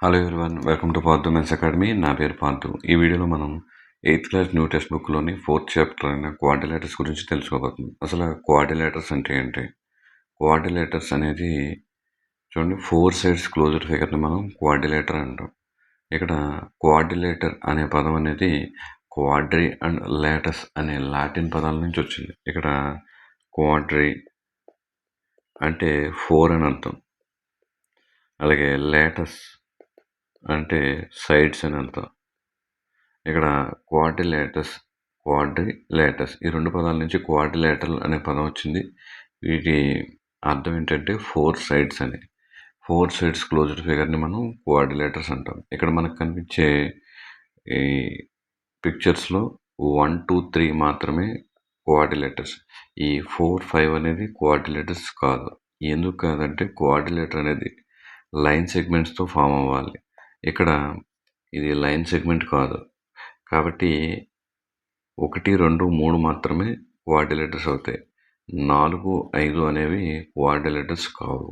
Hello everyone, welcome to Parthu men's academy. నా పేరు పార్థు. ఈ వీడియోలో మనం 8th క్లాస్ న్యూ టెక్స్ట్ బుక్లోని 4th చాప్టర్ అయిన క్వాడ్రిలేటర్స్ గురించి తెలుసుకోబోతున్నాం. అసలు క్వాడ్రిలేటర్స్ అంటే ఏంటి? క్వాడ్రిలేటర్స్ అనేది చూడండి, 4 సైడ్స్ క్లోజ్డ్ ఫిగర్ని మనం క్వాడ్రిలేటర్ అంటాం. ఇక్కడ క్వాడ్రిలేటర్ అనే పదం అనేది క్వాడ్రి అండ్ లేటస్ అనే లాటిన్ పదాల నుంచి వచ్చింది. ఇక్కడ క్వాడ్రి అంటే 4 అని అర్థం, అలాగే లేటస్ అంటే సైడ్స్ అని అర్థం. ఇక్కడ క్వాడ్రిలేటస్ ఈ రెండు పదాల నుంచి క్వాడ్రిలేటరల్ అనే పదం వచ్చింది. వీటి అర్థం ఏంటంటే 4 సైడ్స్ అని. 4 సైడ్స్ క్లోజ్డ్ ఫిగర్ని మనం క్వాడ్రిలేటర్స్ అంటాం. ఇక్కడ మనకు కనిపించే ఈ పిక్చర్స్లో 1, 2, 3 మాత్రమే క్వాడ్రిలేటర్స్. ఈ 4, 5 అనేది క్వాడ్రిలేటర్స్ కాదు. ఎందుకు కాదంటే క్వాడ్రిలేటర్ అనేది లైన్ సెగ్మెంట్స్తో ఫామ్ అవ్వాలి. ఇక్కడ ఇది లైన్ సెగ్మెంట్ కాదు కాబట్టి 1, 2, 3 మాత్రమే క్వాడ్రిలేటర్స్ అవుతాయి. 4, 5 అనేవి క్వాడ్రిలేటర్స్ కావు.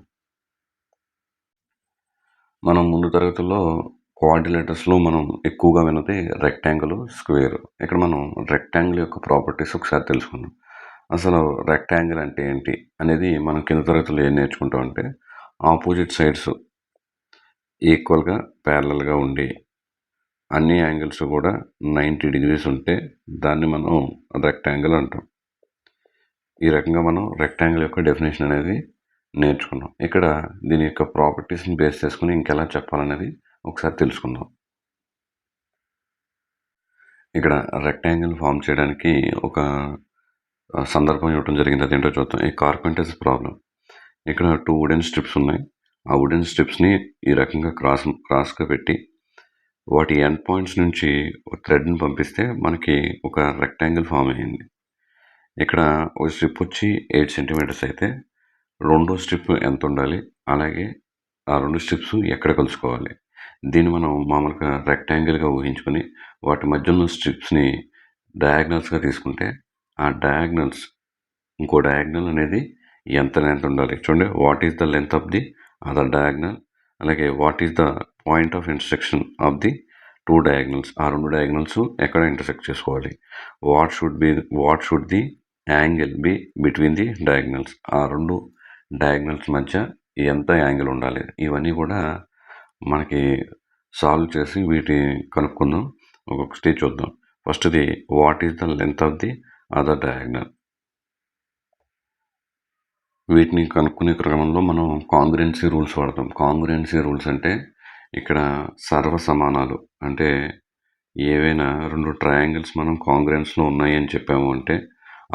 మనం ముందు తరగతుల్లో క్వాడ్రిలేటర్స్లో మనం ఎక్కువగా విన్నది రెక్టాంగిల్, స్క్వేర్. ఇక్కడ మనం రెక్టాంగిల్ యొక్క ప్రాపర్టీస్ ఒకసారి తెలుసుకుందాం. అసలు రెక్టాంగిల్ అంటే ఏంటి అనేది మనం కింద తరగతుల్లో ఏం నేర్చుకుంటాం అంటే, ఆపోజిట్ సైడ్స్ ఈక్వల్గా ప్యారలల్గా ఉండి అన్ని యాంగిల్స్ కూడా 90 degrees ఉంటే దాన్ని మనం రెక్టాంగిల్ అంటాం. ఈ రకంగా మనం రెక్టాంగిల్ యొక్క డెఫినేషన్ అనేది నేర్చుకున్నాం. ఇక్కడ దీని యొక్క ప్రాపర్టీస్ని బేస్ చేసుకుని ఇంకెలా చెప్పాలనేది ఒకసారి తెలుసుకుందాం. ఇక్కడ రెక్టాంగిల్ ఫామ్ చేయడానికి ఒక సందర్భం ఇవ్వడం జరిగింది. అదేంటో చూద్దాం. ఈ కార్పెంటర్స్ ప్రాబ్లం. ఇక్కడ 2 వుడెన్ స్ట్రిప్స్ ఉన్నాయి. ఆ వుడెన్ స్ట్రిప్స్ని ఈ రకంగా క్రాస్గా పెట్టి వాటి ఎండ్ పాయింట్స్ నుంచి ఒక థ్రెడ్ని పంపిస్తే మనకి ఒక రెక్టాంగిల్ ఫామ్ అయ్యింది. ఇక్కడ ఒక స్ట్రిప్ వచ్చి 8 centimeters అయితే రెండో స్ట్రిప్ ఎంత ఉండాలి, అలాగే ఆ 2 స్ట్రిప్స్ ఎక్కడ కలుసుకోవాలి, దీన్ని మనం మామూలుగా రెక్టాంగిల్గా ఊహించుకొని వాటి మధ్య ఉన్న స్ట్రిప్స్ని డయాగ్నల్స్గా తీసుకుంటే ఆ డయాగ్నల్స్ ఇంకో డయాగ్నల్ అనేది ఎంత లెంత్ ఉండాలి. చూడండి, what is the length of the other diagonal, అలాగే what is the point of intersection of the 2 diagonals. ఆ 2 డయాగ్నల్స్ ఎక్కడ ఇంటర్సెక్ట్ చేసుకోవాలి, what should the angle be between the diagonals, ఆ 2 డయాగ్నల్స్ మధ్య ఎంత యాంగిల్ ఉండాలి. ఇవన్నీ కూడా మనకి సాల్వ్ చేసి వీటి కనుక్కుందాం. ఒక్కొక్క స్టేజ్ చూద్దాం. ఫస్ట్ది what is the length of the other diagonal. వీటిని కనుక్కునే క్రమంలో మనం కాంగ్రుయెన్సీ రూల్స్ వాడతాం. కాంగ్రుయెన్సీ రూల్స్ అంటే ఇక్కడ సర్వ సమానాలు. అంటే ఏవైనా 2 ట్రయాంగిల్స్ మనం కాంగ్రుయెన్స్లో ఉన్నాయి అని చెప్పాము అంటే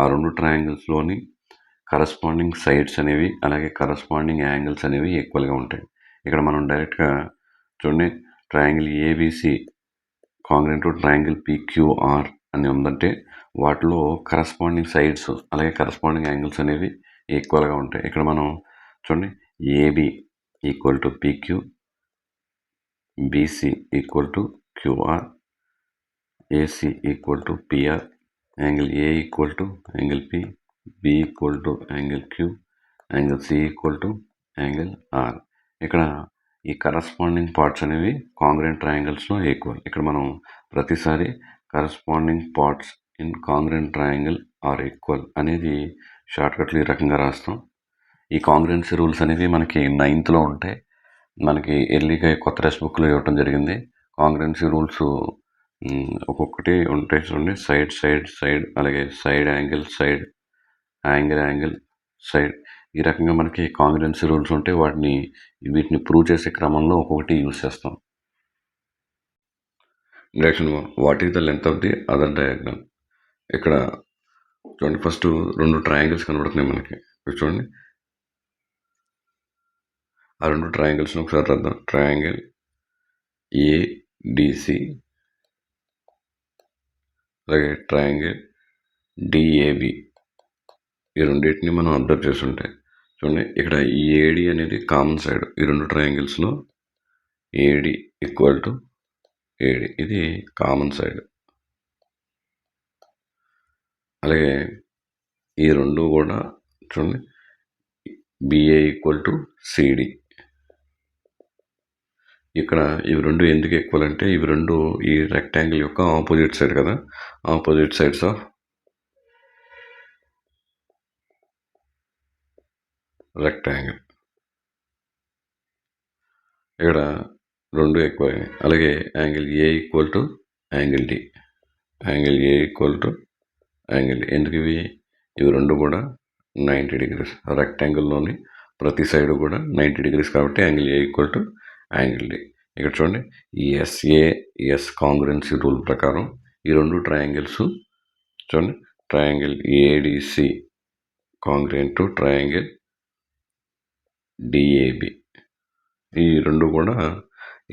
ఆ 2 ట్రయాంగిల్స్లోని కరస్పాండింగ్ సైడ్స్ అనేవి అలాగే కరస్పాండింగ్ యాంగిల్స్ అనేవి ఈక్వల్గా ఉంటాయి. ఇక్కడ మనం డైరెక్ట్గా చూడండి, triangle ABC congruent to triangle PQR అని ఉందంటే వాటిలో కరస్పాండింగ్ సైడ్స్ అలాగే కరస్పాండింగ్ యాంగిల్స్ అనేవి ఈక్వల్గా ఉంటాయి. ఇక్కడ మనం చూడండి, AB equal to PQ, BC equal to QR, AC equal to PR, angle A equal to angle P, B equal to angle Q, angle C equal to angle R. ఇక్కడ ఈ corresponding parts అనేవి కాంగ్రుయెంట్ ట్రయాంగిల్స్లో equal. ఇక్కడ మనం ప్రతిసారి corresponding parts in congruent triangle are equal అనేది షార్ట్కట్లు ఈ రకంగా రాస్తాం. ఈ కాంగ్రుయెన్సీ రూల్స్ అనేవి మనకి 9th ఉంటాయి. మనకి ఎర్లీగా కొత్త టెక్స్ట్ బుక్లో ఇవ్వటం జరిగింది. కాంగ్రుయెన్సీ రూల్స్ ఒక్కొక్కటి ఉంటాయి. చూడండి, సైడ్ అలాగే side angle, side angle, side. ఈ రకంగా మనకి కాంగ్రుయెన్సీ రూల్స్ ఉంటే వీటిని ప్రూవ్ చేసే క్రమంలో ఒక్కొక్కటి యూజ్ చేస్తాం. Direction 1, what is the length of the other diagonal. ఇక్కడ చూడండి, ఫస్ట్ 2 ట్రయాంగిల్స్ కనబడుతున్నాయి మనకి. చూడండి, ఆ 2 ట్రయాంగిల్స్ని ఒకసారి రాద్దాం. ట్రయాంగిల్ ఏడిసి అలాగే ట్రయాంగిల్ డిఏబి. ఈ రెండింటిని మనం అబ్జర్వ్ చేస్తుంటే చూడండి, ఇక్కడ ఈ ఏడి అనేది కామన్ సైడ్. ఈ 2 ట్రయాంగిల్స్లో ఏడి ఈక్వల్ టు ఏడి, ఇది కామన్ సైడ్. అలాగే ఈ 2 కూడా చూడండి, బిఏ ఈక్వల్ టు సిడి. ఇక్కడ ఇవి 2 ఎందుకు ఈక్వల్ అంటే ఇవి 2 ఈ రెక్టాంగిల్ యొక్క ఆపోజిట్ సైడ్ కదా, ఆపోజిట్ సైడ్స్ ఆఫ్ రెక్టాంగిల్. ఇక్కడ 2 ఈక్వల్ అయినాయి. అలాగే angle A equal to angle D, angle A equal to angle D. ఎందుకు ఇవి 2 కూడా 90 డిగ్రీస్, రెక్టాంగిల్లోని ప్రతి సైడ్ కూడా 90 డిగ్రీస్ కాబట్టి angle A equal to angle D. ఇక్కడ చూడండి, ఈ ఎస్ఏఎస్ కాంగ్రుయెన్సీ రూల్ ప్రకారం ఈ 2 ట్రయాంగిల్స్ చూడండి, ట్రయాంగిల్ ఏడిసి కాంగ్రుయెంట్ టు ట్రయాంగిల్ డిఏబి. ఈ 2 కూడా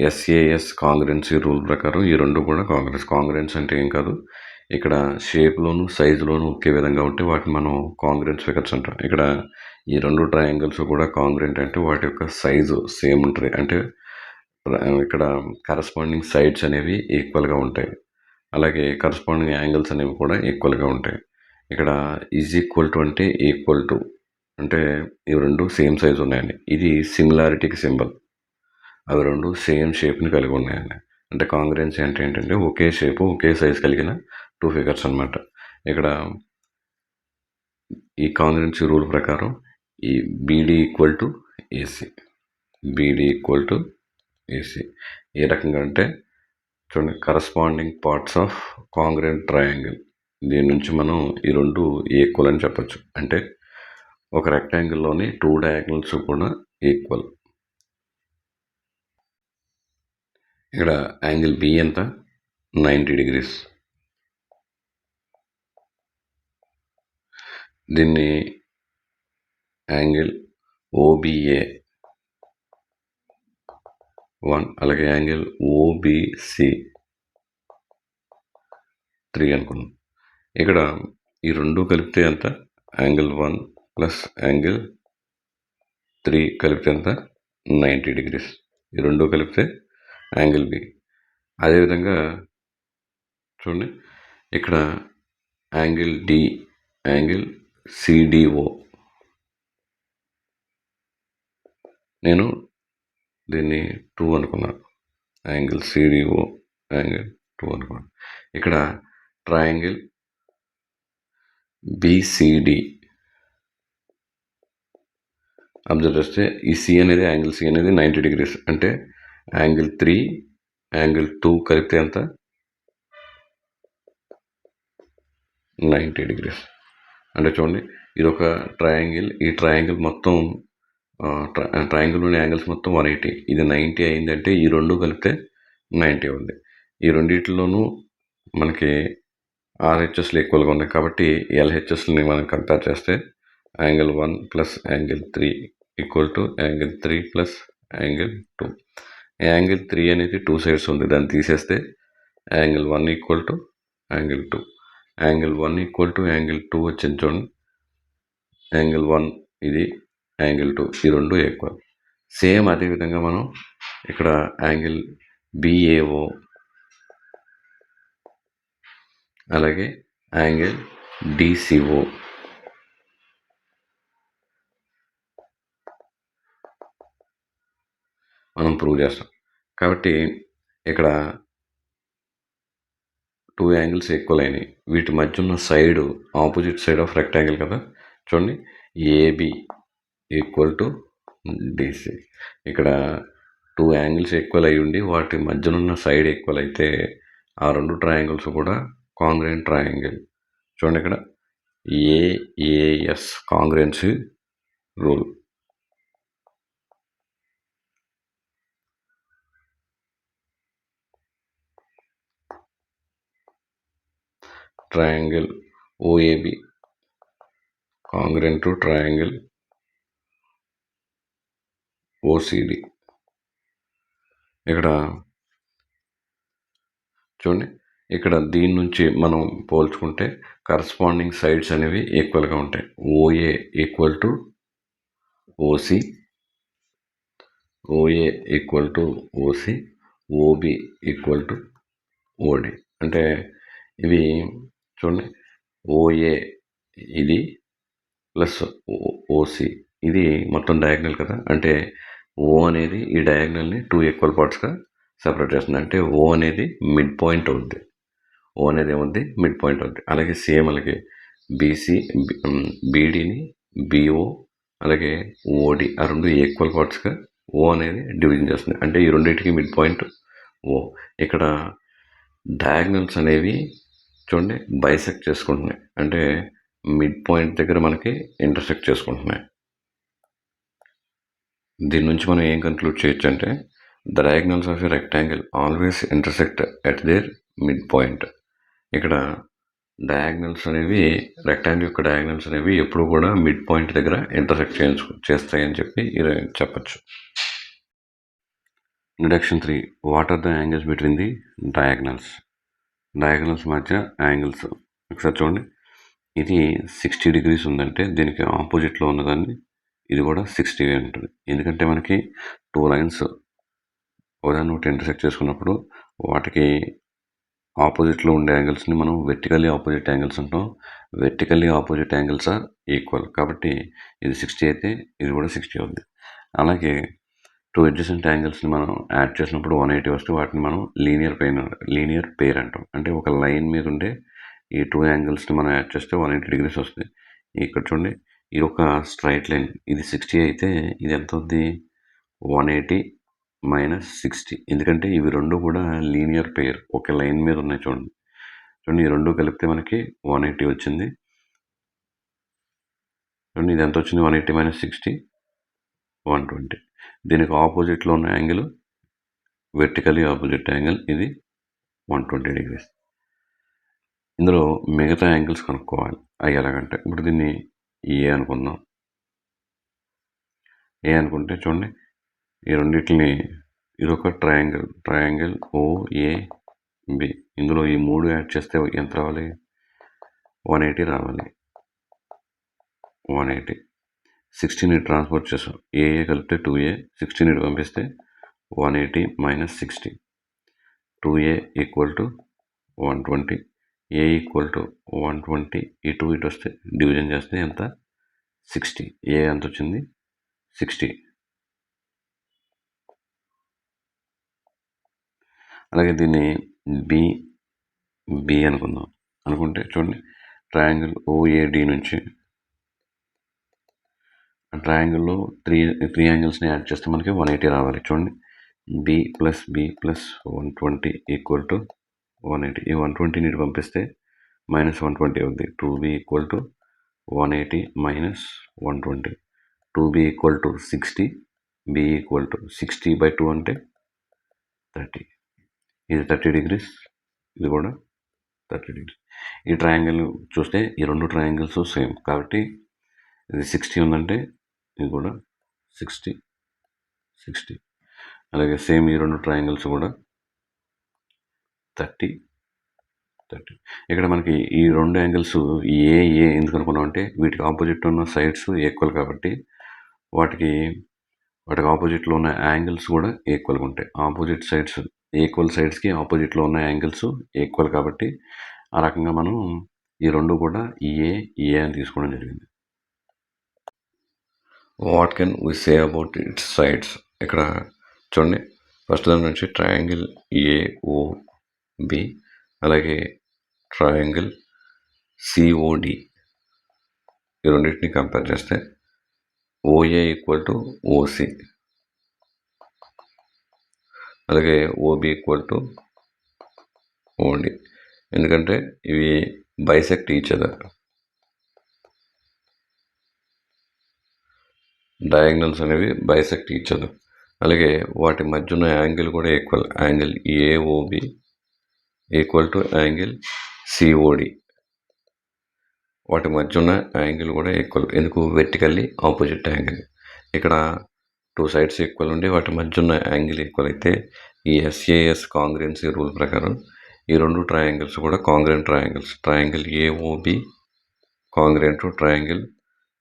ఎస్ఏఎస్ కాంగ్రుయెన్సీ రూల్ ప్రకారం ఈ 2 కూడా కాంగ్రుయెన్స్ అంటే ఏం కాదు, ఇక్కడ షేప్లోను సైజులోను ఒకే విధంగా ఉంటే వాటిని మనం కాంగ్రుయెన్స్ ఫిగర్స్ అంటాం. ఇక్కడ ఈ 2 ట్రయాంగిల్స్ కూడా కాంగ్రుయెంట్ అంటే వాటి యొక్క సైజు సేమ్ ఉంటుంది, అంటే ఇక్కడ కరస్పాండింగ్ సైడ్స్ అనేవి ఈక్వల్గా ఉంటాయి, అలాగే కరస్పాండింగ్ యాంగిల్స్ అనేవి కూడా ఈక్వల్గా ఉంటాయి. ఇక్కడ ఈజ్ ఈక్వల్ టు అంటే ఈక్వల్ టు అంటే ఇవి 2 సేమ్ సైజు ఉన్నాయండి. ఇది సిమిలారిటీకి సింబల్, అవి 2 సేమ్ షేప్ని కలిగి ఉన్నాయండి. అంటే కాంగ్రుయెన్సీ అంటే ఏంటంటే ఒకే షేపు ఒకే సైజ్ కలిగిన 2 ఫిగర్స్ అనమాట. ఇక్కడ ఈ కాంగ్రుయెన్సీ రూల్ ప్రకారం ఈ BD equal to AC, BD equal to AC ఏ రకంగా అంటే చూడండి, corresponding parts of congruent triangle. దీని నుంచి మనం ఈ 2 ఈక్వల్ అని చెప్పచ్చు. అంటే ఒక రెక్టాంగిల్లోని 2 డయాగ్నల్స్ కూడా ఈక్వల్. ఇక్కడ యాంగిల్ బి ఎంత 90 డిగ్రీస్, దీన్ని యాంగిల్ ఓబిఏ 1 అలాగే యాంగిల్ ఓబిసి 3 అనుకున్నాం. ఇక్కడ ఈ 2 కలిపితే ఎంత యాంగిల్ 1 ప్లస్ యాంగిల్ 3 కలిపితే ఎంత 90 డిగ్రీస్, ఈ 2 కలిపితే యాంగిల్ బి. అదేవిధంగా చూడండి, ఇక్కడ యాంగిల్ డి, యాంగిల్ సిడిఓ, నేను దీన్ని 2 అనుకున్నాను, యాంగిల్ సిడిఓ యాంగిల్ 2 అనుకున్నాను. ఇక్కడ ట్రయాంగిల్ బిసిడి అబ్జర్వ్ చేస్తే ఈ సి అనేది యాంగిల్ సి అనేది 90 డిగ్రీస్, అంటే యాంగిల్ 3 యాంగిల్ 2 కలిపితే ఎంత 90 డిగ్రీస్. అంటే చూడండి, ఇది ఒక ట్రయాంగిల్, ఈ ట్రయాంగిల్ మొత్తం ట్రయాంగిల్లోని యాంగిల్స్ మొత్తం 180, ఇది 90 అయిందంటే ఈ 2 కలిపితే 90 ఉంది. ఈ రెండిట్లోనూ మనకి ఆర్హెచ్ఎస్లు ఈక్వల్గా ఉన్నాయి కాబట్టి ఎల్హెచ్ఎస్ని మనం కంపేర్ చేస్తే angle 1 plus angle 3 equal to angle 3 plus angle 2. Angle 3 అనేది 2 సైడ్స్ ఉంది, దాన్ని తీసేస్తే angle 1 equal to angle 2, angle 1 equal to angle 2 వచ్చింది చూడండి, యాంగిల్ 1 ఇది యాంగిల్ 2, ఈ 2 ఈక్వల్. సేమ్ అదేవిధంగా మనం ఇక్కడ యాంగిల్ బిఏఓ అలాగే యాంగిల్ డిసిఓ మనం ప్రూవ్ చేస్తాం. కాబట్టి ఇక్కడ 2 యాంగిల్స్ ఈక్వల్ అయినాయి, వీటి మధ్య ఉన్న side opposite side of rectangle కదా. చూడండి, ఏబి ఈక్వల్ టు డిసి. ఇక్కడ 2 యాంగిల్స్ ఈక్వల్ అయి ఉండి వాటి మధ్యనున్న సైడ్ ఈక్వల్ అయితే ఆ 2 ట్రయాంగిల్స్ కూడా కాంగ్రుయెంట్ ట్రయాంగిల్. చూడండి, ఇక్కడ AAS congruency rule. Triangle OAB congruent to triangle OCD. ఇక్కడ చూడండి, ఇక్కడ దీని నుంచి మనం పోల్చుకుంటే కరస్పాండింగ్ సైడ్స్ అనేవి ఈక్వల్గా ఉంటాయి. OA equal to OC, OA equal to OC, OB equal to OD. అంటే ఇవి చూడండి, ఓఏ ఇది ప్లస్ ఓసి ఇది మొత్తం డయాగ్నల్ కదా, అంటే ఓ అనేది ఈ డయాగ్నల్ని 2 ఈక్వల్ పార్ట్స్గా సెపరేట్ చేస్తుంది. అంటే ఓ అనేది మిడ్ పాయింట్ అవుద్ది. ఓ అనేది ఏముంది మిడ్ పాయింట్ అవుద్ది. అలాగే సేమ్ అలాగే బీసీ బీడీని బీఓ అలాగే ఓడి ఆ రెండు ఈక్వల్ పార్ట్స్గా ఓ అనేది డివిజన్ చేస్తుంది. అంటే ఈ రెండింటికి మిడ్ పాయింట్ ఓ. ఇక్కడ డయాగ్నల్స్ అనేవి చూడండి బైసెక్ట్ చేసుకుంటున్నాయి. అంటే మిడ్ పాయింట్ దగ్గర మనకి ఇంటర్సెక్ట్ చేసుకుంటున్నాయి. దీని నుంచి మనం ఏం కన్క్లూడ్ చేయొచ్చు అంటే the diagonals of a rectangle always intersect at their mid point. ఇక్కడ డయాగ్నల్స్ అనేవి రెక్టాంగిల్ యొక్క డయాగ్నల్స్ అనేవి ఎప్పుడు కూడా మిడ్ పాయింట్ దగ్గర ఇంటర్సెక్ట్ చేస్తాయని చెప్పి చెప్పచ్చు. Introduction 3. What are the angles between the diagonals? Diagonals మధ్య యాంగిల్స్ ఒకసారి చూడండి. ఇది 60 degrees ఉందంటే దీనికి ఆపోజిట్లో ఉన్నదాన్ని ఇది కూడా 60 ఉంటుంది. ఎందుకంటే మనకి 2 లైన్స్ ఒకదాన్ని ఒకటి ఇంటర్సెక్ట్ చేసుకున్నప్పుడు వాటికి ఆపోజిట్లో ఉండే యాంగిల్స్ని మనం వెర్టికల్లీ ఆపోజిట్ యాంగిల్స్ అంటాం. Vertically opposite angles are equal. కాబట్టి ఇది 60 అయితే ఇది కూడా 60 అవుద్ది. అలాగే 2 అడ్జసెంట్ యాంగిల్స్ని మనం యాడ్ చేసినప్పుడు 180 వస్తే వాటిని మనం లీనియర్ పేర్ అంటాం. అంటే ఒక లైన్ మీద ఉండే ఈ 2 యాంగిల్స్ని మనం యాడ్ చేస్తే 180 degrees వస్తుంది. ఇక్కడ చూడండి ఇది ఒక స్ట్రైట్ లైన్. ఇది 60 అయితే ఇది ఎంత అవుద్ది 180 - 60. ఎందుకంటే ఇవి రెండు కూడా లీనియర్ పేర్ ఒక లైన్ మీద ఉన్నాయి. చూడండి ఈ రెండు కలిపితే మనకి 180 వచ్చింది. చూడండి ఇది ఎంత వచ్చింది 180 - 60 120. దీనికి ఆపోజిట్లో ఉన్న యాంగిల్ వెర్టికల్లీ ఆపోజిట్ యాంగిల్ ఇది 120 degrees. ఇందులో మిగతా యాంగిల్స్ కనుక్కోవాలి. అవి ఎలాగంటే ఇప్పుడు దీన్ని ఏ అనుకుందాం. ఏ అనుకుంటే చూడండి ఈ రెండింటిని ఇది ఒక ట్రయాంగిల్ ఓఏబి. ఇందులో ఈ 3 యాడ్ చేస్తే ఎంత రావాలి 180 రావాలి. 180 60ని ట్రాన్స్పోర్ట్ చేసాం. ఏఏ కలిపితే 2A 60ని పంపిస్తే 180 - 60 2A = 120 A = 120 ఈ 2 ఇటు వస్తే డివిజన్ చేస్తే ఎంత 60. ఏ ఎంత వచ్చింది 60. అలాగే దీన్ని బి అనుకుందాం. అనుకుంటే చూడండి ట్రయాంగిల్ ఓఏడి నుంచి ట్రయాంగిల్లో త్రీ యాంగిల్స్ని యాడ్ చేస్తే మనకి 180 రావాలి. చూడండి B + B + 120 = 180. ఈ 120ని పంపిస్తే -120 అవుద్ది. 2B = 180 - 120 2B = 60 B = 60/2 అంటే 30. ఇది 30 degrees. ఇది కూడా 30 degrees. ఈ ట్రయాంగిల్ చూస్తే ఈ రెండు ట్రయాంగిల్స్ సేమ్. కాబట్టి ఇది 60 ఉందంటే ఇది కూడా 60. అలాగే సేమ్ ఈ రెండు ట్రయాంగిల్స్ కూడా 30. ఇక్కడ మనకి ఈ రెండు యాంగిల్స్ ఏ ఎందుకు అనుకున్నాం అంటే వీటికి ఆపోజిట్ ఉన్న సైడ్స్ ఈక్వల్ కాబట్టి వాటికి ఆపోజిట్లో ఉన్న యాంగిల్స్ కూడా ఈక్వల్గా ఉంటాయి. ఆపోజిట్ సైడ్స్ ఈక్వల్ సైడ్స్కి ఆపోజిట్లో ఉన్న యాంగిల్స్ ఈక్వల్ కాబట్టి ఆ రకంగా మనం ఈ రెండు కూడా ఏ అని తీసుకోవడం జరిగింది. What can we say about its sides? ఇక్కడ చూడండి ఫస్ట్ దాని నుంచి ట్రయాంగిల్ ఏఓబి అలాగే ట్రయాంగిల్ సిఓడి ఈ రెండింటిని కంపేర్ చేస్తే ఓఏ = ఓసి అలాగే ఓబి = ఓడి. ఎందుకంటే ఇవి బైసెక్ట్ ఈచ్ అదర్. డయాగ్నల్స్ అనేవి బైసెక్ట్ ఈచ్ అదర్. అలాగే వాటి మధ్య ఉన్న యాంగిల్ కూడా equal. Angle AOB = angle COD. వాటి మధ్య ఉన్న యాంగిల్ కూడా ఈక్వల్. ఎందుకు వెర్టికల్లీ ఆపోజిట్ యాంగిల్. ఇక్కడ 2 సైడ్స్ ఈక్వల్ ఉండి వాటి మధ్య ఉన్న యాంగిల్ ఈక్వల్ అయితే ఈ SAS కాంగ్రుయెన్సీ రూల్ ప్రకారం ఈ రెండు ట్రయాంగిల్స్ కూడా congruent triangles. Triangle AOB congruent to triangle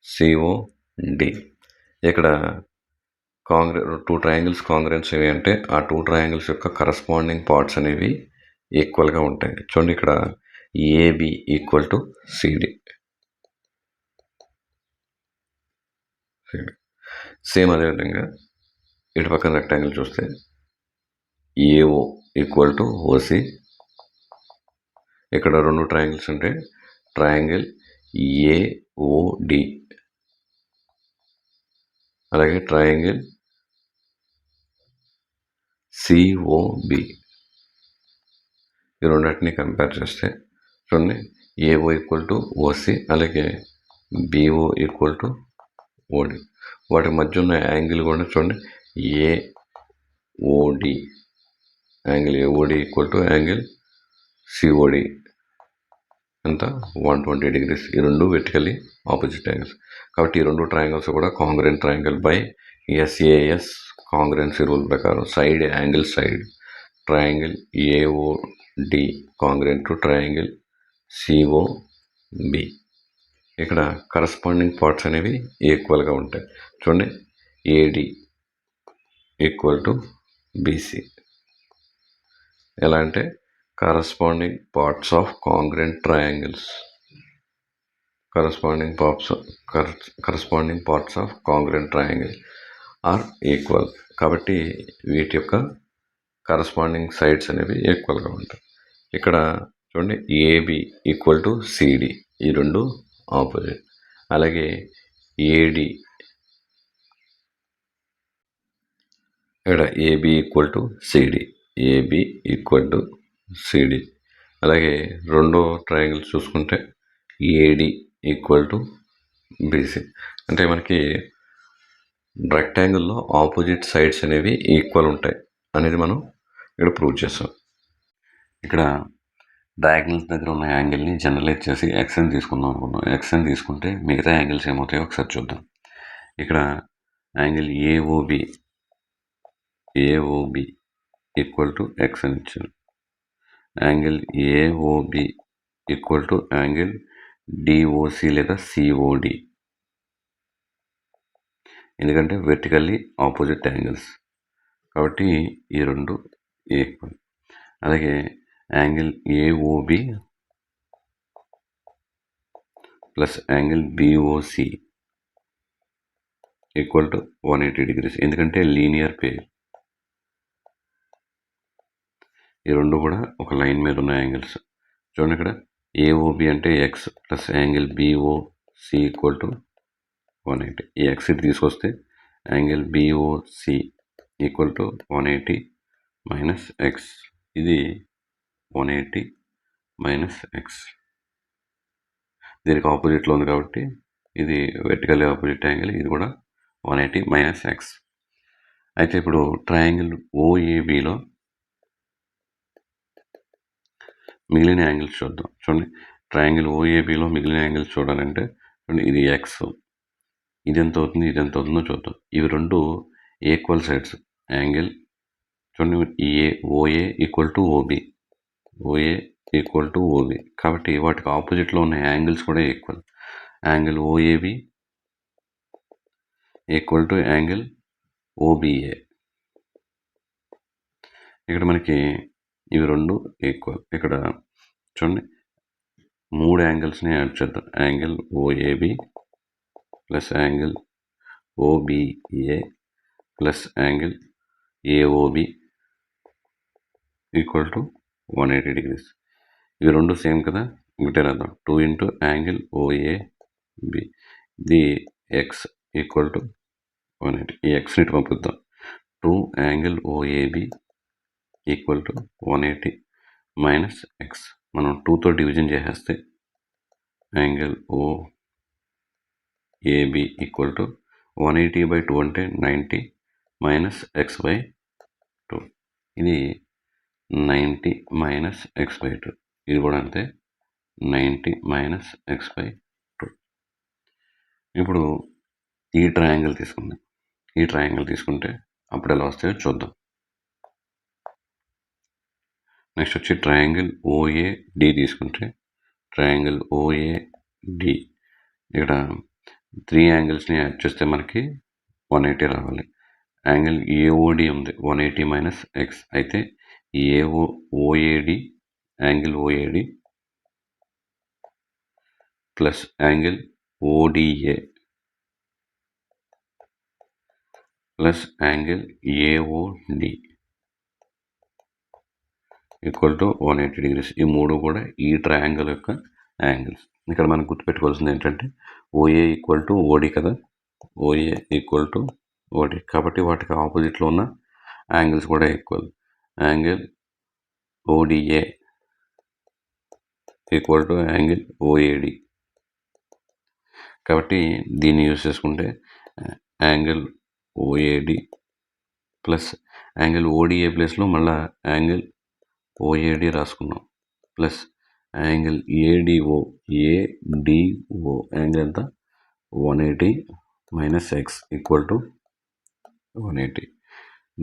COD. ఇక్కడ 2 ట్రయాంగిల్స్ కాంగ్రుయెన్స్ ఏవి అంటే ఆ 2 ట్రయాంగిల్స్ యొక్క కరస్పాండింగ్ పార్ట్స్ అనేవి ఈక్వల్గా ఉంటాయి. చూడండి ఇక్కడ ఏబి = సిడి. సేమ్ అదేవిధంగా ఇటు పక్కన రెక్టాంగిల్ చూస్తే ఏఓ ఈక్వల్ టు ఓసి. ఇక్కడ 2 ట్రయాంగిల్స్ ఉంటే ట్రయాంగిల్ ఏఓడి, అలాగే ట్రయాంగిల్ సిఓబి. ఈ రెండింటిని కంపేర్ చేస్తే చూడండి, ఏఓ ఈక్వల్ టు ఓసి, అలాగే బిఓ ఈక్వల్ టు ఓడి. వాటి మధ్య ఉన్న యాంగిల్ కూడా చూడండి, AOD, angle AOD equal to angle COD ఎంత 120 degrees. ఈ రెండు వెర్టికల్లీ ఆపోజిట్ యాంగిల్స్. కాబట్టి ఈ రెండు ట్రయాంగిల్స్ కూడా congruent triangle by SAS congruency rule ప్రకారం side angle side triangle AOD congruent to triangle COB. ఇక్కడ కరస్పాండింగ్ పార్ట్స్ అనేవి ఈక్వల్గా ఉంటాయి. చూడండి, ఏడి ఈక్వల్ టు బీసీ. ఎలా అంటే corresponding parts of congruent triangles, corresponding parts of congruent triangle are equal. కాబట్టి వీటి యొక్క కరస్పాండింగ్ సైడ్స్ అనేవి ఈక్వల్గా ఉంటాయి. ఇక్కడ చూడండి, ఏబి ఈక్వల్ టు సిడి, ఈ రెండు ఆపోజిట్. అలాగే ఏడి, ఇక్కడ AB equal to CD, AB equal to CD. అలాగే రెండో ట్రయాంగిల్ చూసుకుంటే ఏడి ఈక్వల్ టు బీసీ. అంటే మనకి రెక్టాంగిల్లో ఆపోజిట్ సైడ్స్ అనేవి ఈక్వల్ ఉంటాయి అనేది మనం ఇక్కడ ప్రూవ్ చేస్తాం. ఇక్కడ డయాగ్నల్స్ దగ్గర ఉన్న యాంగిల్ని జనరలైజ్ చేసి ఎక్స్ఎన్ తీసుకుందాం అనుకున్నాం. ఎక్స్ఎన్ తీసుకుంటే మిగతా యాంగిల్స్ ఏమవుతాయో ఒకసారి చూద్దాం. ఇక్కడ angle AOB equal to x n ఇచ్చారు. Angle AOB equal to angle DOC లేదా సిఓడి, ఎందుకంటే వెర్టికల్లీ ఆపోజిట్ యాంగిల్స్ కాబట్టి ఈ రెండు ఈక్వల్. అలాగే angle AOB plus angle BOC equal to 180 degrees, ఎందుకంటే లీనియర్ పేర్. ఈ రెండు కూడా ఒక లైన్ మీద ఉన్న యాంగిల్స్. చూడండి, ఇక్కడ ఏఓబి అంటే X plus angle BOC equal to 180. ఈ ఎక్స్ ఇటు తీసుకొస్తే angle BOC equal to 180 minus X. ఇది 180 మైనస్ ఎక్స్, దీనికి ఆపోజిట్లో ఉంది కాబట్టి ఇది వెర్టికల్లీ ఆపోజిట్ యాంగిల్, ఇది కూడా 180 మైనస్ ఎక్స్. అయితే ఇప్పుడు ట్రయాంగిల్ ఓఏబిలో మిగిలిన యాంగిల్స్ చూద్దాం. చూడండి, ట్రయాంగిల్ ఓఏబిలో మిగిలిన యాంగిల్స్ చూడాలంటే చూడండి, ఇది ఎక్స్, ఇది ఎంత అవుతుంది, ఇది ఎంత అవుతుందో చూద్దాం. ఇవి రెండు ఈక్వల్ సైడ్స్. యాంగిల్ చూడండి, OA equal to OB, OA equal to OB. కాబట్టి వాటికి ఆపోజిట్లో ఉన్న యాంగిల్స్ కూడా equal. Angle OAB equal to angle OBA. ఇక్కడ మనకి ఇవి రెండు ఈక్వల్. ఇక్కడ చూడండి, మూడు యాంగిల్స్ని యాడ్ చేద్దాం. Angle OAB plus angle OBA plus angle AOB equal to 180 degrees. ఇవి రెండు సేమ్ కదా, ఒకటే రాద్దాం. 2 ఇంటూ యాంగిల్ ఓఏబి, ఇది ఎక్స్ ఈక్వల్ టు 180. ఈ ఎక్స్ని ఇటు పంపిద్దాం. 2 angle OAB equal to 180 minus X. మనం 2తో డివిజన్ చేసేస్తే యాంగిల్ ఓఏబి ఈక్వల్ టు 180/2 అంటే 90 మైనస్ ఎక్స్ బై 2. ఇది 90 మైనస్ ఎక్స్ బై 2. ఇది కూడా అంతే, 90 మైనస్ ఎక్స్ బై 2. ఇప్పుడు ఈ ట్రయాంగిల్ తీసుకుందాం. ఈ ట్రయాంగిల్ తీసుకుంటే అప్పుడు ఎలా వస్తాయో చూద్దాం. నెక్స్ట్ వచ్చి ట్రయాంగిల్ ఓఏడి తీసుకుంటే ట్రయాంగిల్ ఓఏడి, ఇక్కడ 3 యాంగిల్స్ని యాడ్ చేస్తే మనకి 180 రావాలి. యాంగిల్ ఏఓడి ఉంది 180 మైనస్ ఎక్స్. అయితే OAD angle OAD plus angle ODA plus angle AOD equal to 180 degrees. ఈ మూడు కూడా ఈ ట్రయాంగిల్ యొక్క యాంగిల్స్. ఇక్కడ మనం గుర్తుపెట్టుకోవాల్సింది ఏంటంటే ఓఏ ఈక్వల్ టు ఓడి కదా, ఓఏ ఈక్వల్ టు ఓడి కాబట్టి వాటికి ఆపోజిట్లో ఉన్న యాంగిల్స్ కూడా equal. Angle ODA equal to angle OAD కాబట్టి దీన్ని యూజ్ చేసుకుంటే angle OAD plus angle ODA ప్లేస్లో మళ్ళీ యాంగిల్ ఓఏడి రాసుకున్నాం ప్లస్ యాంగిల్ ఏడిఓ యాంగిల్ ఎంత 180 మైనస్ ఎక్స్ ఈక్వల్ టు 180.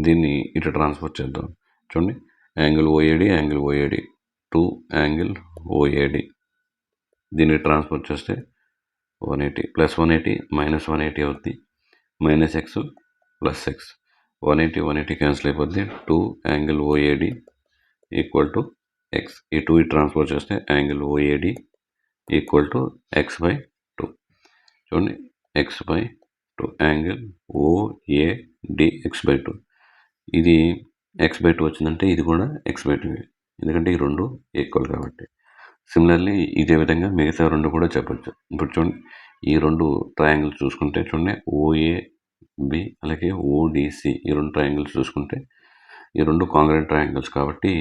దీన్ని ఇటు ట్రాన్స్ఫర్ చేద్దాం. చూడండి angle OAD to angle OAD దీన్ని ట్రాన్స్ఫర్ చేస్తే 180 ప్లస్ 180 మైనస్ 180 అవుద్ది, minus x plus x 180 cancel అయిపోద్ది. 2 angle OAD equal to x. ఈ 2 ట్రాన్స్ఫర్ చేస్తే angle OAD equal to x by 2. చూడండి x by 2 angle OAD x by 2. ఇది X by 2 వచ్చిందంటే ఇది కూడా ఎక్స్ బై 2 ఎందుకంటే ఈ రెండు ఈక్వల్ కాబట్టి. సిమిలర్లీ ఇదే విధంగా మిగతా రెండు కూడా చెప్పచ్చు. ఇప్పుడు చూడండి ఈ రెండు ట్రయాంగిల్స్ చూసుకుంటే చూడండి ఓఏబి అలాగే ఓడిసి ఈ రెండు ట్రయాంగిల్స్ చూసుకుంటే ఈ రెండు కాంగ్రెంట్ ట్రయాంగిల్స్ కాబట్టి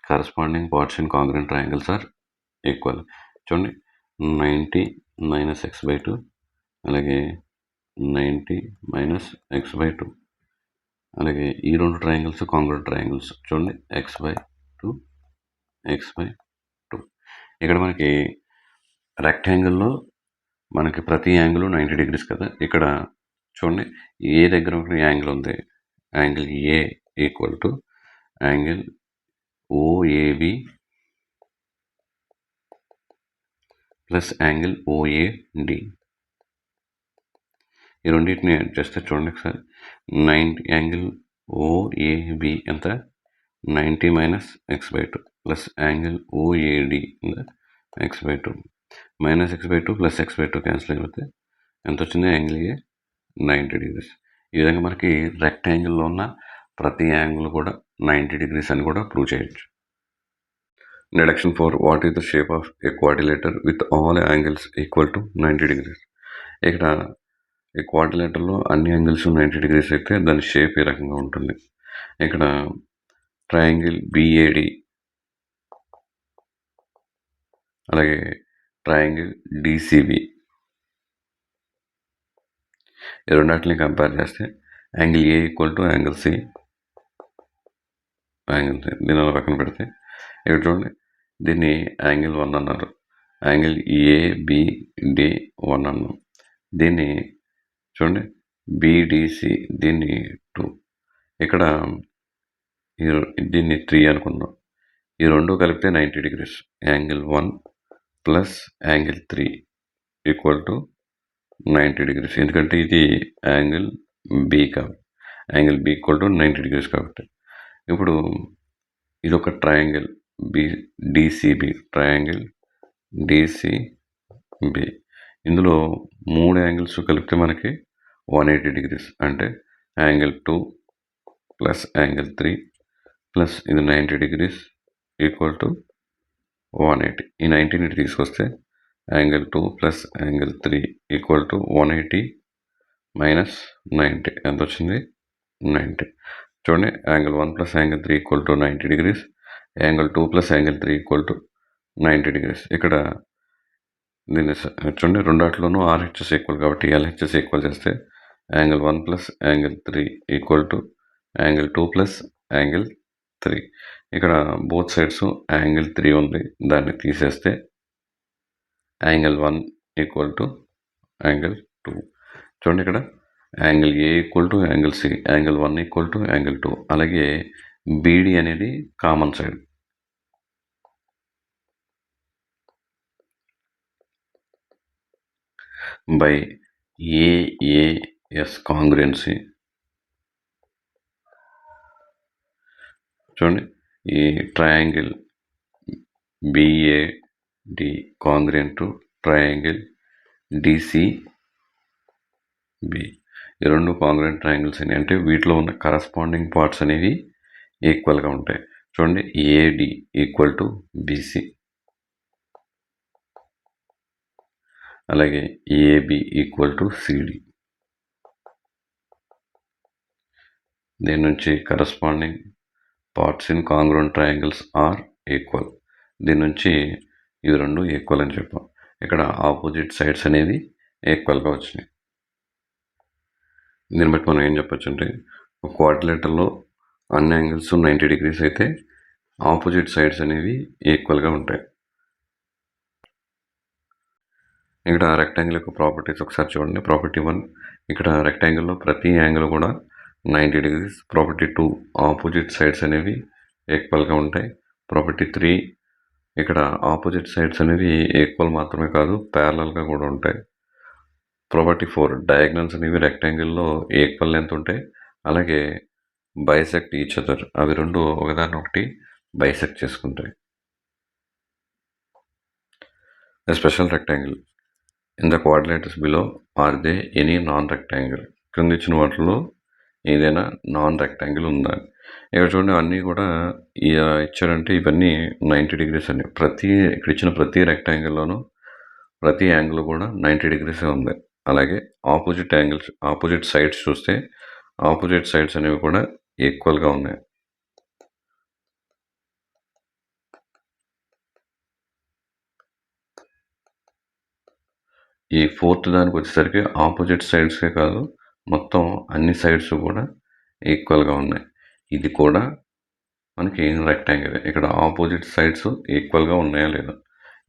corresponding parts in congruent triangles are equal. చూడండి 90 మైనస్ ఎక్స్ బై 2 అలాగే 90 మైనస్ ఎక్స్ బై 2 అలాగే ఈ రెండు ట్రయాంగిల్స్ కాంగ్రెంట్ ట్రయాంగిల్స్. చూడండి ఎక్స్ బై 2 ఎక్స్ బై 2. ఇక్కడ మనకి రెక్టాంగిల్లో మనకి ప్రతి యాంగిల్ 90 డిగ్రీస్ కదా. ఇక్కడ చూడండి ఏ దగ్గర ఒక యాంగిల్ ఉంది, angle A equal to angle OAB plus angle OAD. ఈ రెండింటిని యాడ్ చేస్తే చూడండి ఒకసారి 90 యాంగిల్ ఓఏబి ఎంత 90 minus x by 2 plus angle OAD x by 2 minus x by 2 plus x by 2 cancel అయిపోతే ఎంత వచ్చింది యాంగిల్ ఏ 90 డిగ్రీస్. ఈ విధంగా మనకి రెక్టాంగిల్లో ఉన్న ప్రతి యాంగిల్ కూడా 90 డిగ్రీస్ అని కూడా ప్రూవ్ చేయొచ్చు. Deduction 4 what is the shape of A quadrilateral with all angles equal to 90 degrees. ఇక్కడ ఈ క్వాడ్రిలేటర్లో అన్ని యాంగిల్స్ 90 డిగ్రీస్ అయితే దాని షేప్ ఈ రకంగా ఉంటుంది. ఇక్కడ ట్రయాంగిల్ బిఏడి అలాగే ట్రయాంగిల్ డిసిబి ఈ రెండాటిని కంపేర్ చేస్తే angle A equal to angle C దీని అలా పక్కన పెడితే ఇక్కడ చూడండి దీన్ని యాంగిల్ 1 అన్నారు, యాంగిల్ ఏబిడి 1 అన్నాం, దీన్ని చూడండి బిడిసి దీన్ని 2, ఇక్కడ దీన్ని 3 అనుకుందాం. ఈ రెండు కలిపితే 90 degrees. Angle 1 plus angle 3 equal to 90 degrees ఎందుకంటే ఇది యాంగిల్ బి కాబట్టి angle B equal to 90 degrees కాబట్టి. ఇప్పుడు ఇది ఒక ట్రయాంగిల్ డిసిబి ట్రయాంగిల్ డిసిబి ఇందులో 3 యాంగిల్స్ కలిపితే మనకి 180 డిగ్రీస్ అంటే యాంగిల్ 2 ప్లస్ యాంగిల్ 3 ప్లస్ ఇది 90 డిగ్రీస్ ఈక్వల్ టు 180. ఈ 90ని తీసుకొస్తే angle 2 plus angle 3 equal to 180 minus 90 ఎంత వచ్చింది 90. చూడండి angle 1 plus angle 3 equal to 90 degrees, angle 2 plus angle 3 equal to 90 degrees. ఇక్కడ దీన్ని చూడండి రెండాట్లోనూ ఆర్హెచ్ఎస్ ఈక్వల్ కాబట్టి ఎల్హెచ్ఎస్ ఈక్వల్ చేస్తే angle 1 plus angle 3 equal to angle 2 plus angle 3. ఇక్కడ బోత్ సైడ్స్ యాంగిల్ 3 ఉంది, దాన్ని తీసేస్తే యాంగిల్ 1 ఈక్వల్ టు యాంగిల్ 2. చూడండి ఇక్కడ angle A equal to angle C, angle 1 equal to angle 2 అలాగే బీడి అనేది common side. By AAS congruency చూడండి ఈ triangle BAD congruent to triangle DCB. ఈ రెండు కాంగ్రుయెంట్ ట్రయాంగిల్స్ అని అంటే వీటిలో ఉన్న కరస్పాండింగ్ పార్ట్స్ అనేవి ఈక్వల్గా ఉంటాయి. చూడండి, ఏడి ఈక్వల్ టు బీసీ, అలాగే ఏబి ఈక్వల్ టు సిడి. దీని నుంచి corresponding parts in congruent triangles are equal. దీని నుంచి ఇవి రెండు ఈక్వల్ అని చెప్పాం. ఇక్కడ ఆపోజిట్ సైడ్స్ అనేవి ఈక్వల్గా వచ్చినాయి. దీన్ని బట్టి మనం ఏం చెప్పొచ్చు అంటే, ఒక క్వాడ్రిలేటర్లో అన్ని యాంగిల్స్ 90 డిగ్రీస్ అయితే ఆపోజిట్ సైడ్స్ అనేవి ఈక్వల్గా ఉంటాయి. ఇక్కడ రెక్టాంగిల్ యొక్క ప్రాపర్టీస్ ఒకసారి చూడండి. ప్రాపర్టీ 1, ఇక్కడ రెక్టాంగిల్లో ప్రతి యాంగిల్ కూడా 90 డిగ్రీస్. ప్రాపర్టీ 2, ఆపోజిట్ సైడ్స్ అనేవి ఈక్వల్గా ఉంటాయి. ప్రాపర్టీ 3, ఇక్కడ ఆపోజిట్ సైడ్స్ అనేవి ఈక్వల్ మాత్రమే కాదు, ప్యారలల్గా కూడా ఉంటాయి. ప్రాపర్టీ 4, డయాగ్నల్స్ అనేవి రెక్టాంగిల్లో ఈక్వల్ లెంత్ ఉంటాయి, అలాగే బైసెక్ట్ ఈచ్ అదర్. అవి రెండు ఒకదాన్ని ఒకటి బైసెక్ట్ చేసుకుంటాయి. A special rectangle in the quadrilaterals below, are they any non-rectangle? క్రింద ఇచ్చిన వాటిలో ఏదైనా నాన్ రెక్టాంగిల్ ఉందా? ఇక్కడ చూడండి, అన్నీ కూడా ఇచ్చారంటే ఇవన్నీ 90 డిగ్రీస్ అండి. ఇక్కడ ఇచ్చిన ప్రతి రెక్టాంగిల్లోనూ ప్రతి యాంగిల్ కూడా 90 డిగ్రీస్ ఉంది. అలాగే ఆపోజిట్ సైడ్స్ చూస్తే ఆపోజిట్ సైడ్స్ అనేవి కూడా ఈక్వల్గా ఉన్నాయి. ఈ ఫోర్త్ దానికి వచ్చేసరికి ఆపోజిట్ సైడ్సే కాదు, మొత్తం అన్ని సైడ్స్ కూడా ఈక్వల్గా ఉన్నాయి. ఇది కూడా మనకి రెక్టాంగిల్. ఇక్కడ ఆపోజిట్ సైడ్స్ ఈక్వల్గా ఉన్నాయా లేదా?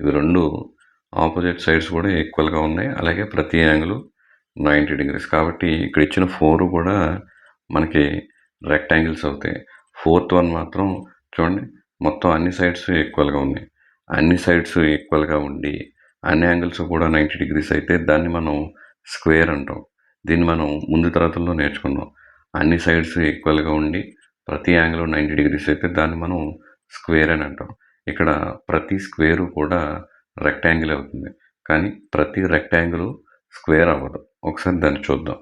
ఇవి రెండు ఆపోజిట్ సైడ్స్ కూడా ఈక్వల్గా ఉన్నాయి, అలాగే ప్రతి యాంగిల్ 90 డిగ్రీస్. కాబట్టి ఇక్కడ ఇచ్చిన 4 కూడా మనకి రెక్టాంగిల్స్ అవుతాయి. ఫోర్త్ వన్ మాత్రం చూడండి, మొత్తం అన్ని సైడ్స్ ఈక్వల్గా ఉన్నాయి. అన్ని సైడ్స్ ఈక్వల్గా ఉండి అన్ని యాంగిల్స్ కూడా 90 డిగ్రీస్ అయితే దాన్ని మనం స్క్వేర్ అంటాం. దీన్ని మనం ముందు తరగతుల్లో నేర్చుకున్నాం. అన్ని సైడ్స్ ఈక్వల్గా ఉండి ప్రతి యాంగిల్ 90 డిగ్రీస్ అయితే దాన్ని మనం స్క్వేర్ అని అంటాం. ఇక్కడ ప్రతి స్క్వేరు కూడా రెక్టాంగిల్ అవుతుంది, కానీ ప్రతి రెక్టాంగిల్ స్క్వేర్ అవ్వదు. ఒకసారి దాన్ని చూద్దాం.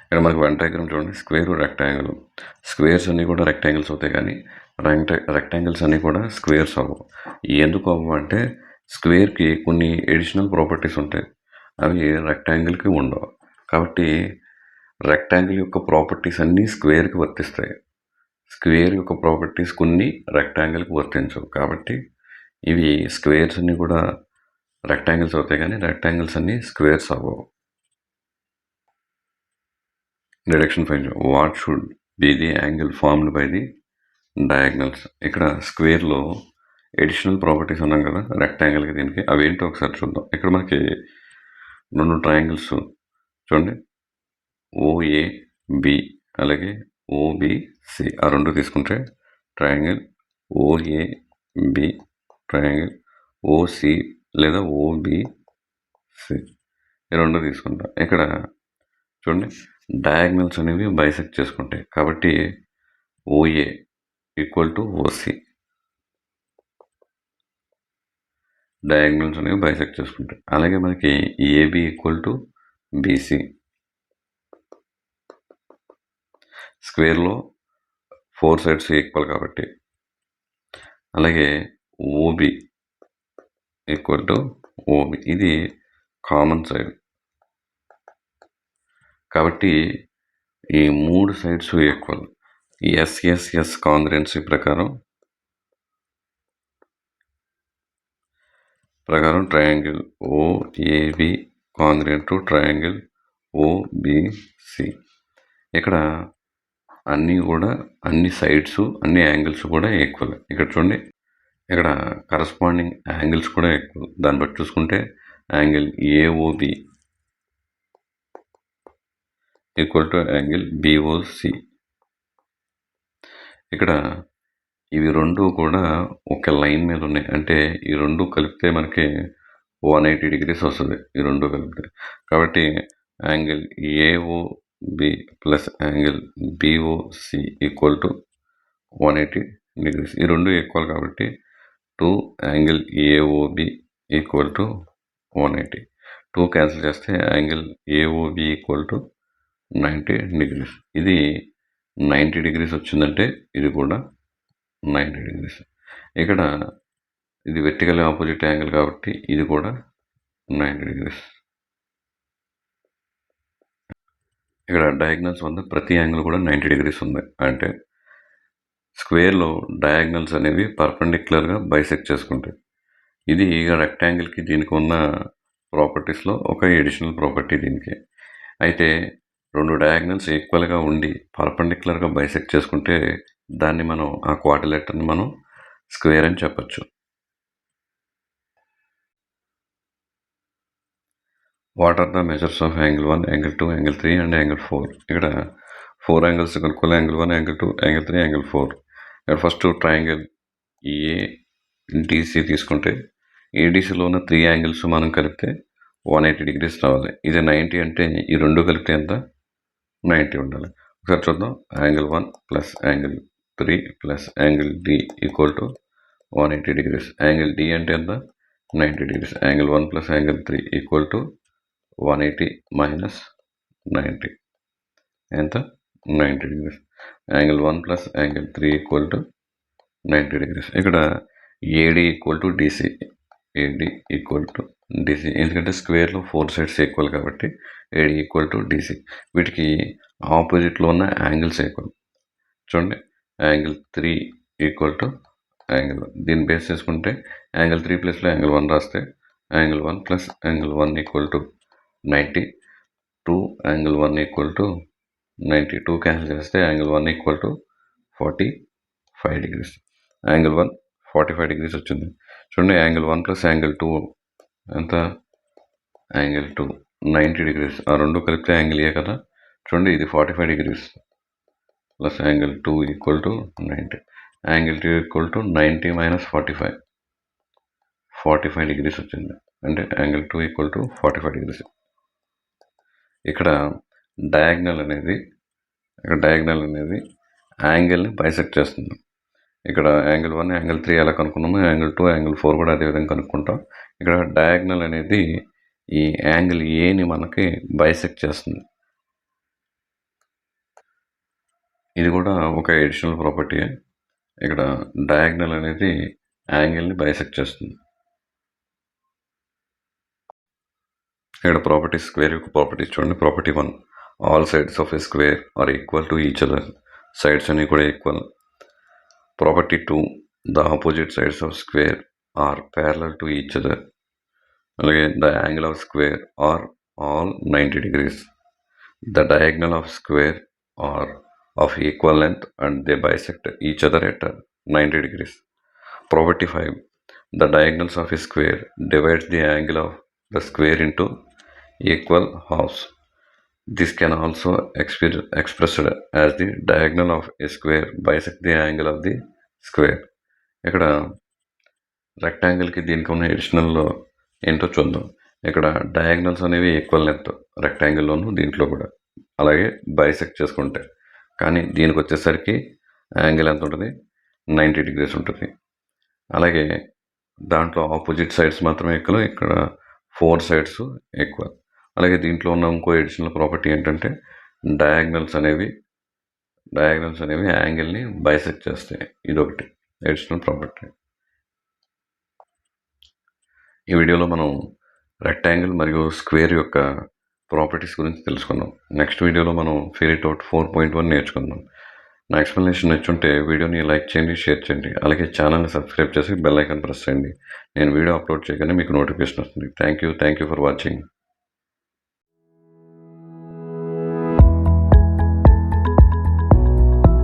ఇక్కడ మనకు వెన్ డయాగ్రామ్ చూడండి, స్క్వేర్ రెక్టాంగిల్. స్క్వేర్స్ అన్నీ కూడా రెక్టాంగిల్స్ అవుతాయి, కానీ రెక్టాంగిల్స్ అన్నీ కూడా స్క్వేర్స్ అవ్వవు. ఎందుకు అవ్వవు అంటే స్క్వేర్కి కొన్ని ఎడిషనల్ ప్రాపర్టీస్ ఉంటాయి, అవి రెక్టాంగిల్కి ఉండవు. కాబట్టి రెక్టాంగిల్ యొక్క ప్రాపర్టీస్ అన్నీ స్క్వేర్కి వర్తిస్తాయి. స్క్వేర్ యొక్క ప్రాపర్టీస్ కొన్ని రెక్టాంగిల్కి వర్తించవు. కాబట్టి ఇవి స్క్వేర్స్ అన్నీ కూడా రెక్టాంగిల్స్ అవుతాయి, కానీ రెక్టాంగిల్స్ అన్నీ స్క్వేర్స్ అవ్వవు. Deduction find. What should be the angle formed by the diagonals? ఇక్కడ స్క్వేర్లో ఎడిషనల్ ప్రాపర్టీస్ ఉన్నాం కదా రెక్టాంగిల్కి, దీనికి అవి ఏంటో ఒకసారి చూద్దాం. ఇక్కడ మనకి 2 ట్రయాంగిల్స్ చూడండి, ఓఏబి అలాగే ఓబిసి. ఆ రెండు తీసుకుంటే ట్రయాంగిల్ ఓఏబి, ట్రయాంగిల్ ఓసి లేదా ఓబిసి, ఈ రెండు తీసుకుంటాం. ఇక్కడ చూడండి, డయాగ్నల్స్ అనేవి బైసెక్ట్ చేసుకుంటాయి. కాబట్టి OA equal to OC, diagonals అనేవి బైసెక్ట్ చేసుకుంటాయి. అలాగే మనకి ఏబి ఈక్వల్ టు బీసీ. స్క్వేర్లో 4 సైడ్స్ ఈక్వల్ కాబట్టి. అలాగే ఓబి ఈక్వల్ టు ఓబి, ఇది కామన్ సైడ్. కాబట్టి ఈ 3 సైడ్స్ ఈక్వల్. ఎస్ఎస్ఎస్ కాంగ్రుయెన్సీ ప్రకారం triangle OAB congruent to triangle OBC. ఇక్కడ అన్నీ కూడా అన్ని సైడ్స్ అన్ని యాంగిల్స్ కూడా ఈక్వల్. ఇక్కడ చూడండి, ఇక్కడ కరస్పాండింగ్ యాంగిల్స్ కూడా ఈక్వల్. దాన్ని బట్టి చూసుకుంటే angle AOB equal to angle BOC. ఇక్కడ ఇవి రెండు కూడా ఒక లైన్ మీద ఉన్నాయి, అంటే ఈ రెండు కలిపితే మనకి 180 డిగ్రీస్ వస్తుంది, ఈ రెండు కలిపితే. కాబట్టి angle AOB plus angle BOC equal to 180 degrees. ఈ రెండు ఈక్వల్ కాబట్టి 2 angle AOB equal to 180. 2 cancel చేస్తే angle AOB equal to 90 degrees. ఇది 90 డిగ్రీస్ వచ్చిందంటే ఇది కూడా 90 డిగ్రీస్. ఇక్కడ ఇది వెర్టికల్ ఆపోజిట్ యాంగిల్ కాబట్టి ఇది కూడా 90 డిగ్రీస్. ఇక్కడ డయాగ్నల్స్ వద్ద ప్రతి యాంగిల్ కూడా 90 డిగ్రీస్ ఉంది. అంటే స్క్వేర్లో డయాగ్నల్స్ అనేవి పర్పెండిక్యులర్గా బైసెక్ట్ చేసుకుంటాయి. ఇది రెక్టాంగిల్కి దీనికి ఉన్న ప్రాపర్టీస్లో ఒక ఎడిషనల్ ప్రాపర్టీ దీనికి. అయితే 2 డయాగ్నల్స్ ఈక్వల్గా ఉండి పర్పెండిక్యులర్గా బైసెక్ట్ చేసుకుంటే దాన్ని మనం ఆ క్వాడ్రిలేటర్ని మనం స్క్వేర్ అని చెప్పచ్చు. What are the measures of angle 1, angle 2, angle 3 and angle 4? ఇక్కడ 4 యాంగిల్స్ కనుక్కోవాలి. Angle 1, angle 2, angle 3, angle 4. ఇక్కడ ఫస్ట్ ట్రయాంగిల్ ఏడిసి తీసుకుంటే ఏడిసిలో ఉన్న 3 యాంగిల్స్ మనం కలిపితే 180 డిగ్రీస్ రావాలి. ఇది 90 అంటే ఈ రెండు కలిపితే ఎంత? 90 ఉండాలి. ఒకసారి చూద్దాం. Angle 1 plus angle 3 plus angle D equal to 180 degrees. Angle D అంటే ఎంత? 90 degrees. Angle 1 plus angle 3 equal to 180 minus 90 ఎంత? 90 degrees. Angle 1 plus angle 3 equal to 90 degrees. ఇక్కడ AD equal to DC. AD equal to DC, ఎందుకంటే స్క్వేర్లో 4 sides equal కాబట్టి AD equal to DC. వీటికి ఆపోజిట్లో ఉన్న యాంగిల్స్ ఈక్వల్. చూడండి, యాంగిల్ 3 ఈక్వల్ టు యాంగిల్ 1. దీన్ని బేస్ చేసుకుంటే యాంగిల్ 3 ప్లస్లో యాంగిల్ 1 రాస్తే angle 1 plus angle 1 equal to 90. 2 angle 1 equal to 90. 2 cancel చేస్తే angle 1 equal to 45 degrees. Angle 1 45 degrees వచ్చింది. చూడండి, యాంగిల్ 1 ప్లస్ యాంగిల్ 2 ఎంత? Angle 2 90 degrees. ఆ రెండు కలిపితే యాంగిల్ ఏ కదా. చూడండి, ఇది 45 degrees plus angle 2 equal to 90. Angle 2 equal to 90 minus 45 degrees వచ్చింది. అంటే యాంగిల్ 2 ఈక్వల్ టు 45 డిగ్రీస్. ఇక్కడ డయాగ్నల్ అనేది యాంగిల్ని బైసెక్ట్ చేస్తుంది. ఇక్కడ యాంగిల్ 1, యాంగిల్ 3 ఎలా కనుక్కున్నామో యాంగిల్ 2, యాంగిల్ 4 కూడా అదే విధంగా కనుక్కుంటాం. ఇక్కడ డయాగ్నల్ అనేది ఈ యాంగిల్ ఏని మనకి బైసెక్ట్ చేస్తుంది. ఇది కూడా ఒక ఎడిషనల్ ప్రాపర్టీ. ఇక్కడ డయాగ్నల్ అనేది యాంగిల్ని బైసెక్ట్ చేస్తుంది. ఇక్కడ ప్రాపర్టీస్, స్క్వేర్ యొక్క ప్రాపర్టీస్ చూడండి. Property 1, all sides of a square are equal to each other. Sides అన్ని కూడా equal. Property 2, the opposite sides of square are parallel to each other. అలాగే the angle of square are all 90 degrees. The diagonal of square are of equal length and they bisect each other at 90 degrees. Property 5, the diagonals of a square divides the angle of the square into equal halves. This can also expressed as the diagonal of a square bisect the angle of the square. ఇక్కడ రెక్టాంగిల్కి దీనికి ఉన్న ఎడిషనల్లో ఏంటో చూద్దాం. ఇక్కడ diagonals అనేవి equal length రెక్టాంగిల్లోను దీంట్లో కూడా, అలాగే బైసెక్ట్ చేసుకుంటే. కానీ దీనికి వచ్చేసరికి యాంగిల్ ఎంత ఉంటుంది? 90 డిగ్రీస్ ఉంటుంది. అలాగే దాంట్లో ఆపోజిట్ సైడ్స్ మాత్రమే ఈక్వల్, ఇక్కడ 4 సైడ్స్ ఈక్వల్. అలాగే దీంట్లో ఉన్న ఇంకో ఎడిషనల్ ప్రాపర్టీ ఏంటంటే డయాగ్నల్స్ అనేవి యాంగిల్ని బైసెక్ట్ చేస్తాయి. ఇదొకటి ఎడిషనల్ ప్రాపర్టీ. ఈ వీడియోలో మనం రెక్టాంగిల్ మరియు స్క్వేర్ యొక్క ప్రాపర్టీస్ గురించి తెలుసుకుందాం. నెక్స్ట్ వీడియోలో మనం ఫిగర్ అవుట్ 4.1 నేర్చుకుందాం. నా ఎక్స్ప్లెనేషన్ నచ్చుంటే వీడియోని లైక్ చేయండి, షేర్ చేయండి. అలాగే ఛానల్ని సబ్స్క్రైబ్ చేసి బెల్ ఐకాన్ ప్రెస్ చేయండి. నేను వీడియో అప్లోడ్ చేయగానే మీకు నోటిఫికేషన్ వస్తుంది. Thank you for watching.